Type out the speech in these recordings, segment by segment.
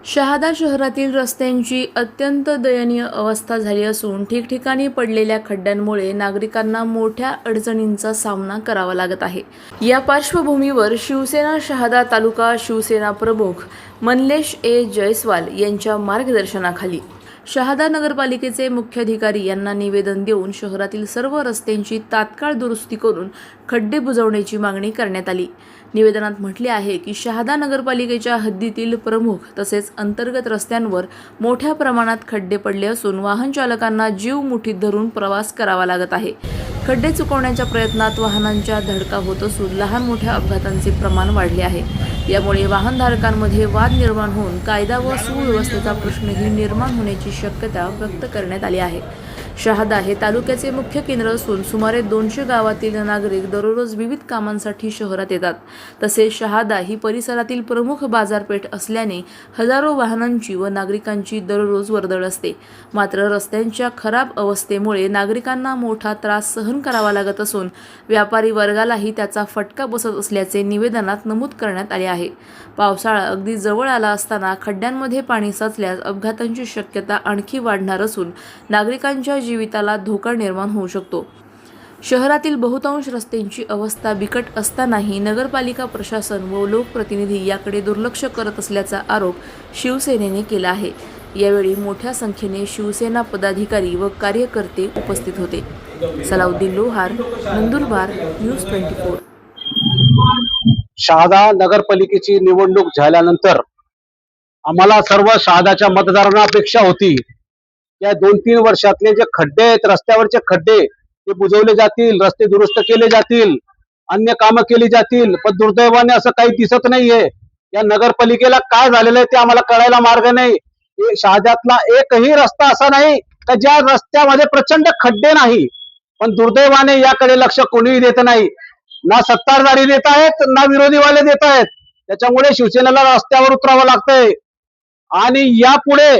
शहादा शहरातील रस्त्यांची अत्यंत दयनीय अवस्था झाली असून ठिकठिकाणी पडलेल्या खड्ड्यांमुळे नागरिकांना मोठ्या अडचणींचा सामना करावा लागत आहे। या पार्श्वभूमीवर शिवसेना शहादा तालुका शिवसेना प्रमुख मनलेश ए जयस्वाल यांच्या मार्गदर्शनाखाली शहादा नगरपालिकेचे मुख्याधिकारी यांना निवेदन देऊन शहरातील सर्व रस्त्यांची तात्काळ दुरुस्ती करून खड्डे बुजवण्याची मागणी करण्यात आली। निवेदनात म्हटले आहे की शहादा नगरपालिकेच्या हद्दीतील प्रमुख तसेच अंतर्गत रस्त्यांवर मोठ्या प्रमाणात खड्डे पडले असून वाहन चालकांना जीव मुठीत धरून प्रवास करावा लागत आहे। खड्डे चुकवण्याच्या प्रयत्नात वाहनांच्या धडका होत असून लहान मोठ्या अपघातांचे प्रमाण वाढले आहे। यामुळे वाहनधारकांमध्ये वाद निर्माण होऊन कायदा व सुव्यवस्थेचा प्रश्नही निर्माण होण्याची शक्यता व्यक्त करण्यात आली आहे। शहादा हे तालुक्याचे मुख्य केंद्र असून सुमारे 200 गावातील नागरिक दररोज विविध कामांसाठी शहरात येतात। तसेच शहादा ही परिसरातील प्रमुख बाजारपेठ असल्याने हजारो वाहनांची व नागरिकांची दररोज वर्दळ असते। मात्र रस्त्यांच्या खराब अवस्थेमुळे नागरिकांना मोठा त्रास सहन करावा लागत असून व्यापारी वर्गालाही त्याचा फटका बसत असल्याचे निवेदनात नमूद करण्यात आले आहे। पावसाळा अगदी जवळ आला असताना खड्ड्यांमध्ये पाणी साचल्यास अपघातांची शक्यता आणखी वाढणार असून नागरिकांच्या जीविताला धोका निर्माण होऊ शकतो। शहरातील बहुतांश रस्त्यांची अवस्था बिकट असतानाही नगरपालिका प्रशासन व लोकप्रतिनिधी याकडे दुर्लक्ष करत असल्याचा आरोप शिवसेनेने केला आहे। यावेळी मोठ्या संख्येने शिवसेना पदाधिकारी व कार्यकर्ते उपस्थित होते। सलाउद्दीन लोहार, नंदुरबार, न्यूज 24। शहादा नगरपालिकेची निवडणूक झाल्यानंतर आम्हाला सर्व शहादाच्या मतदारांना अपेक्षा होती या 2-3 वर्षातले जे खड्डे आहेत, रस्त्यावरचे खड्डे ते बुजवले जातील, रस्ते दुरुस्त केले जातील, अन्य कामं केली जातील। पण दुर्दैवाने असं काही दिसत नाहीये। या नगरपालिकेला काय झालेलं आहे ते आम्हाला कळायला मार्ग नाही। शहाद्यातला एकही रस्ता असा नाही का ज्या रस्त्यामध्ये प्रचंड खड्डे नाही, पण दुर्दैवाने याकडे लक्ष कोणीही देत नाही। ना सत्ताधारी देत आहेत ना विरोधीवाले देत आहेत। त्याच्यामुळे शिवसेनेला रस्त्यावर उतरावं लागतंय आणि यापुढे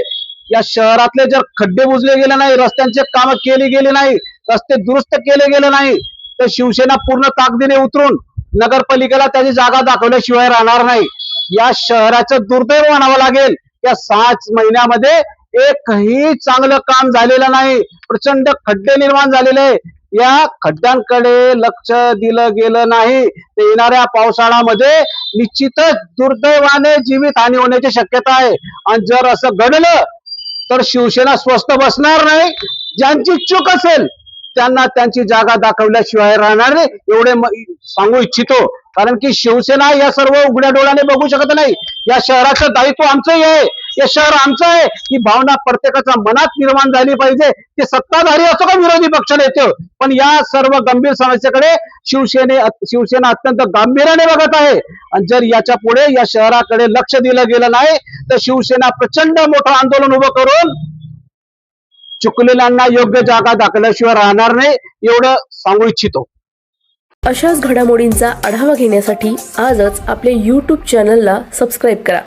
या शहरातले जर खड्डे बुजले गेले नाही, रस्त्यांचे काम केली गेली नाही, रस्ते दुरुस्त केले गेले नाही तर शिवसेना पूर्ण ताकदीने उतरून नगरपालिकेला त्याची जागा दाखवल्याशिवाय राहणार नाही। या शहराचं दुर्दैव मानावं लागेल। या 6 महिन्यामध्ये एकही चांगलं काम झालेलं नाही। प्रचंड खड्डे निर्माण झालेले। या खड्ड्यांकडे लक्ष दिलं गेलं नाही तर येणाऱ्या पावसाळ्यामध्ये निश्चितच दुर्दैवाने जीवितहानी होण्याची शक्यता आहे। आणि जर असं घडलं तर शिवसेना स्वस्थ बसणार नाही। ज्यांची चूक असेल त्यांना त्यांची जागा दाखवल्याशिवाय राहणार नाही एवढे सांगू इच्छितो। कारण की शिवसेना या सर्व उघड्या डोळ्याने बघू शकत नाही। या शहराचं दायित्व आमचंही आहे, हे शहर आमचं आहे ही भावना प्रत्येकाच्या मनात निर्माण झाली पाहिजे। ते सत्ताधारी असो का विरोधी पक्ष नेते, पण या सर्व गंभीर समस्येकडे शिवसेना अत्यंत गांभीर्याने बघत आहे। आणि जर याच्या पुढे या शहराकडे लक्ष दिलं गेलं नाही तर शिवसेना प्रचंड मोठं आंदोलन उभं करून चुकलेल्यांना योग्य जागा दाखवल्याशिवाय राहणार नाही एवढं सांगू इच्छितो। अशाच घडामोडींचा आढावा घेण्यासाठी आजच आपले YouTube चॅनलला सबस्क्राईब करा।